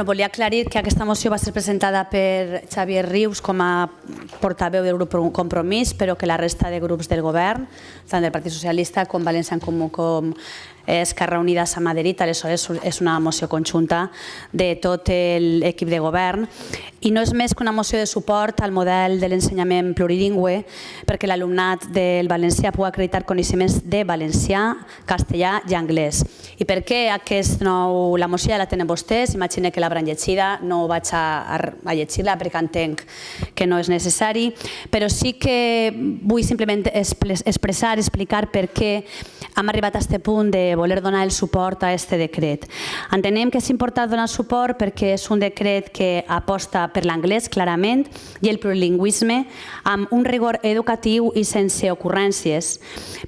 Volia aclarir que aquesta moció va ser presentada per Xavier Rius com a portaveu del grup Compromís, però que la resta de grups del govern, tant del Partit Socialista com València en Comú com Esquerra Unida a Madrid, aleshores és una moció conjunta de tot l'equip de govern i no és més que una moció de suport al model de l'ensenyament plurilingüe perquè l'alumnat del valencià pugui acreditar coneixements de valencià, castellà i anglès. I per què la moció ja la tenen vostès, imagino que l'hauran llegida, no vaig a llegir-la perquè entenc que no és necessari, però sí que vull simplement expressar, explicar per què hem arribat a aquest punt de voler donar el suport a aquest decret. Entenem que és important donar suport perquè és un decret que aposta per l'anglès clarament i el plurilingüisme amb un rigor educatiu i sense ocurrències,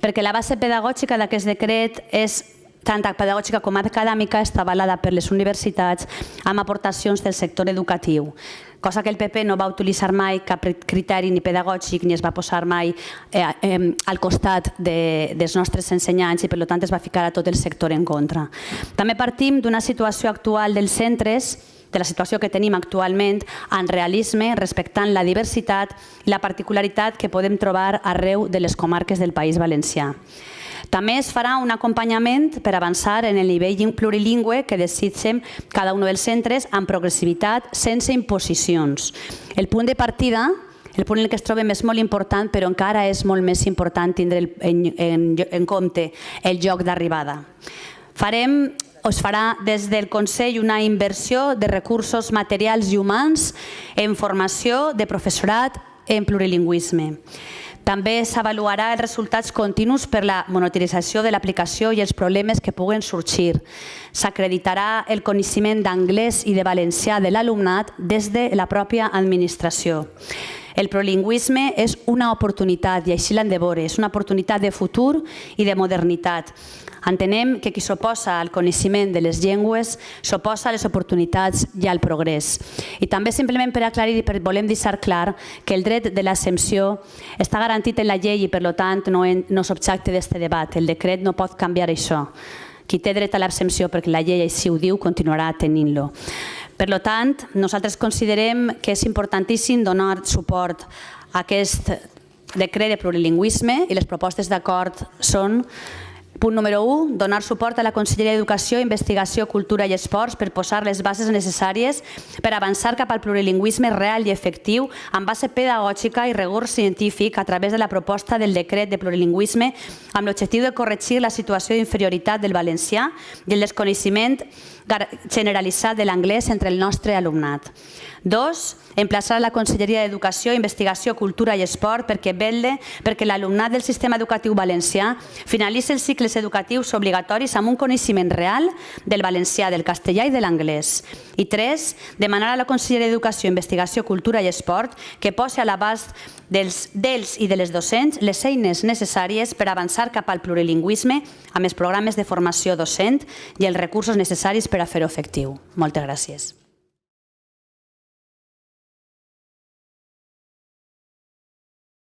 perquè la base pedagògica d'aquest decret és tant pedagògica com acadèmica, està avalada per les universitats amb aportacions del sector educatiu, cosa que el PP no va utilitzar mai cap criteri ni pedagògic ni es va posar mai al costat dels nostres ensenyants i per tant es va ficar a tot el sector en contra. També partim d'una situació actual dels centres, de la situació que tenim actualment en realisme, respectant la diversitat i la particularitat que podem trobar arreu de les comarques del País Valencià. També es farà un acompanyament per avançar en el nivell plurilingüe que desitgem cada un dels centres amb progressivitat, sense imposicions. El punt de partida, el punt en què es trobem és molt important, però encara és molt més important tindre en compte el lloc d'arribada. Es farà des del Consell una inversió de recursos materials i humans en formació de professorat en plurilingüisme. També s'avaluarà els resultats continus per la monitorització de l'aplicació i els problemes que puguen sorgir. S'acreditarà el coneixement d'anglès i de valencià de l'alumnat des de la pròpia administració. El plurilingüisme és una oportunitat i així l'hem de veure, és una oportunitat de futur i de modernitat. Entenem que qui s'oposa al coneixement de les llengües s'oposa a les oportunitats i al progrés. I també simplement per aclarir i volem deixar clar que el dret de l'exempció està garantit en la llei i per tant no és objecte d'aquest debat. El decret no pot canviar això. Qui té dret a l'exempció perquè la llei així ho diu continuarà tenint-lo. Per tant, nosaltres considerem que és importantíssim donar suport a aquest decret de plurilingüisme i les propostes d'acord són: punt número 1, donar suport a la Conselleria d'Educació, Investigació, Cultura i Esports per posar les bases necessàries per avançar cap al plurilingüisme real i efectiu amb base pedagògica i rigor científic a través de la proposta del decret de plurilingüisme amb l'objectiu de corregir la situació d'inferioritat del valencià i el desconeixement generalitzat de l'anglès entre el nostre alumnat. 2. Emplaçar la Conselleria d'Educació, Investigació, Cultura i Esport perquè vetlle perquè l'alumnat del sistema educatiu valencià finalitzi els cicles educatius obligatoris amb un coneixement real del valencià, del castellà i de l'anglès. I 3. Demanar a la Conselleria d'Educació, Investigació, Cultura i Esport que posi a l'abast dels i de les docents les eines necessàries per avançar cap al plurilingüisme amb els programes de formació docent i els recursos necessaris per a fer-ho efectiu. Moltes gràcies.